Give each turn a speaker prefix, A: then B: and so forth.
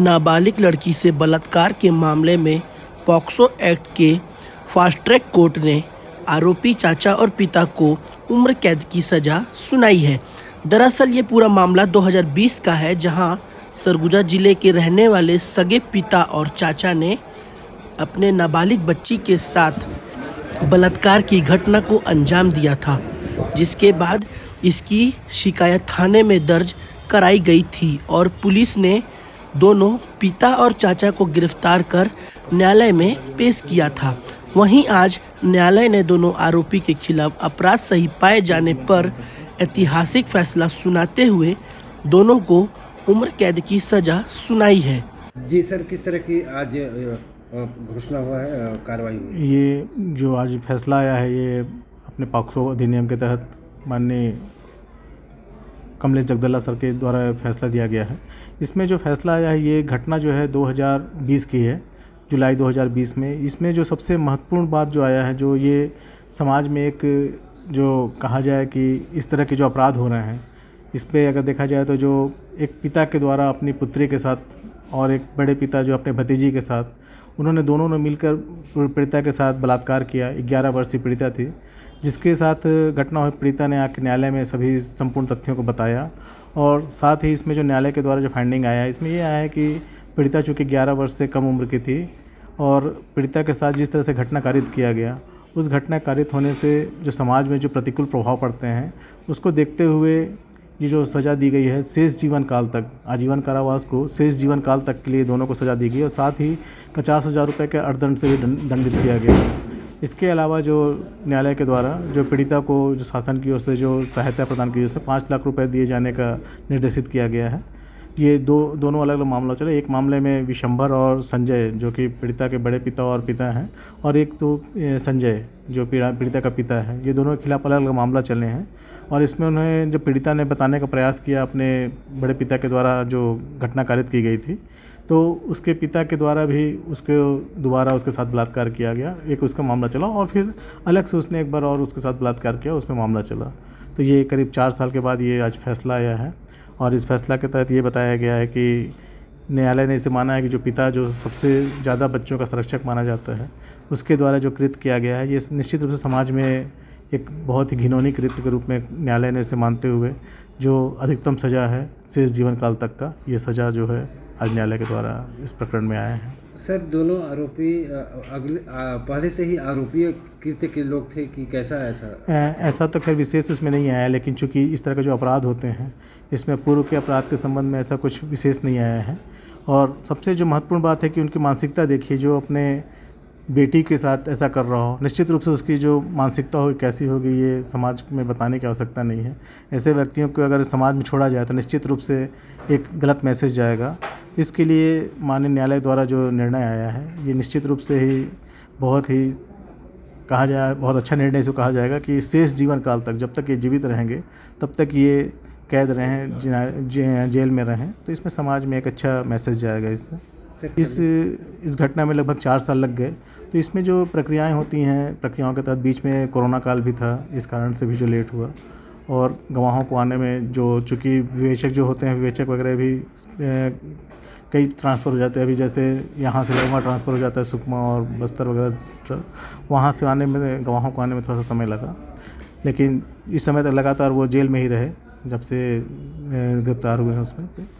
A: नाबालिग लड़की से बलात्कार के मामले में पॉक्सो एक्ट के फास्ट ट्रैक कोर्ट ने आरोपी चाचा और पिता को उम्र कैद की सज़ा सुनाई है। दरअसल ये पूरा मामला 2020 का है, जहां सरगुजा जिले के रहने वाले सगे पिता और चाचा ने अपने नाबालिग बच्ची के साथ बलात्कार की घटना को अंजाम दिया था, जिसके बाद इसकी शिकायत थाने में दर्ज कराई गई थी और पुलिस ने दोनों पिता और चाचा को गिरफ्तार कर न्यायालय में पेश किया था। वहीं आज न्यायालय ने दोनों आरोपी के खिलाफ अपराध सही पाए जाने पर ऐतिहासिक फैसला सुनाते हुए दोनों को उम्र कैद की सज़ा सुनाई है।
B: जी सर, किस तरह की आज घोषणा हुआ है, कार्रवाई हुई?
C: ये जो आज फैसला आया है, ये अपने पॉक्सो अधिनियम के तहत माननीय कमलेश जगदला सर के द्वारा फैसला दिया गया है। इसमें जो फैसला आया है, ये घटना जो है 2020 की है, जुलाई 2020 में। इसमें जो सबसे महत्वपूर्ण बात जो आया है, जो ये समाज में एक जो कहा जाए कि इस तरह के जो अपराध हो रहे हैं, इस पर अगर देखा जाए तो जो एक पिता के द्वारा अपनी पुत्री के साथ और एक बड़े पिता जो अपने भतीजी के साथ, उन्होंने दोनों ने मिलकर पीड़िता के साथ बलात्कार किया। 11 वर्षीय पीड़िता थी, जिसके साथ घटना हुई। पीड़िता ने आके न्यायालय में सभी संपूर्ण तथ्यों को बताया और साथ ही इसमें जो न्यायालय के द्वारा जो फाइंडिंग आया है, इसमें ये आया है कि पीड़िता चूँकि 11 वर्ष से कम उम्र की थी और पीड़िता के साथ जिस तरह से घटना कारित किया गया, उस घटना कारित होने से जो समाज में जो प्रतिकूल प्रभाव पड़ते हैं, उसको देखते हुए ये जो सज़ा दी गई है, शेष जीवन काल तक, आजीवन कारावास को शेष जीवन काल तक के लिए दोनों को सज़ा दी गई और साथ ही 50,000 रुपये के अर्थदंड से भी दंडित किया गया। इसके अलावा जो न्यायालय के द्वारा जो पीड़िता को जो शासन की ओर से जो सहायता प्रदान की, उसमें 5 लाख रुपए दिए जाने का निर्देशित किया गया है। ये दोनों अलग अलग मामला चले। एक मामले में विशंभर और संजय, जो कि पीड़िता के बड़े पिता और पिता हैं, और एक तो संजय जो पीड़िता का पिता है, ये दोनों के खिलाफ अलग अलग मामला चले हैं। और इसमें उन्हें जो पीड़िता ने बताने का प्रयास किया अपने बड़े पिता के द्वारा जो घटना कारित की गई थी, तो उसके पिता के द्वारा भी दोबारा उसके साथ बलात्कार किया गया। एक उसका मामला चला और फिर अलग से उसने एक बार और उसके साथ बलात्कार किया, उसमें मामला चला। तो ये करीब 4 साल के बाद ये आज फैसला आया है और इस फैसला के तहत ये बताया गया है कि न्यायालय ने इसे माना है कि जो पिता जो सबसे ज़्यादा बच्चों का संरक्षक माना जाता है, उसके द्वारा जो कृत्य किया गया है, ये निश्चित रूप से समाज में एक बहुत ही घिनौनी कृत्य के रूप में न्यायालय ने इसे मानते हुए जो अधिकतम सज़ा है शेष जीवन काल तक का, ये सज़ा जो है आज न्यायालय के द्वारा इस प्रकरण में आए हैं।
B: सर, दोनों आरोपी पहले से ही आरोपी कृत्य के लोग थे कि कैसा? ऐसा
C: तो खैर विशेष उसमें नहीं आया, लेकिन चूंकि इस तरह के जो अपराध होते हैं, इसमें पूर्व के अपराध के संबंध में ऐसा कुछ विशेष नहीं आया है। और सबसे जो महत्वपूर्ण बात है कि उनकी मानसिकता देखिए, जो अपने बेटी के साथ ऐसा कर रहा हो, निश्चित रूप से उसकी जो मानसिकता होगी कैसी होगी, ये समाज में बताने की आवश्यकता नहीं है। ऐसे व्यक्तियों को अगर समाज में छोड़ा जाए तो निश्चित रूप से एक गलत मैसेज जाएगा। इसके लिए माननीय न्यायालय द्वारा जो निर्णय आया है, ये निश्चित रूप से ही बहुत ही कहा जाए बहुत अच्छा निर्णय से कहा जाएगा कि शेष जीवन काल तक, जब तक ये जीवित रहेंगे तब तक ये कैद रहें, जेल में रहें। तो इसमें समाज में एक अच्छा मैसेज जाएगा इससे। इस घटना में लगभग 4 साल लग गए। तो इसमें जो प्रक्रियाएं होती हैं, प्रक्रियाओं के तहत बीच में कोरोना काल भी था, इस कारण से भी जो लेट हुआ और गवाहों को आने में जो चूँकि विवेचक जो होते हैं, विवेचक वगैरह भी कई ट्रांसफ़र हो जाते हैं। अभी जैसे यहाँ से लोगों का ट्रांसफ़र हो जाता है सुकमा और बस्तर वगैरह, वहाँ से आने में गवाहों को आने में थोड़ा सा समय लगा, लेकिन इस समय तक लगातार वो जेल में ही रहे जब से गिरफ्तार हुए हैं उसमें से।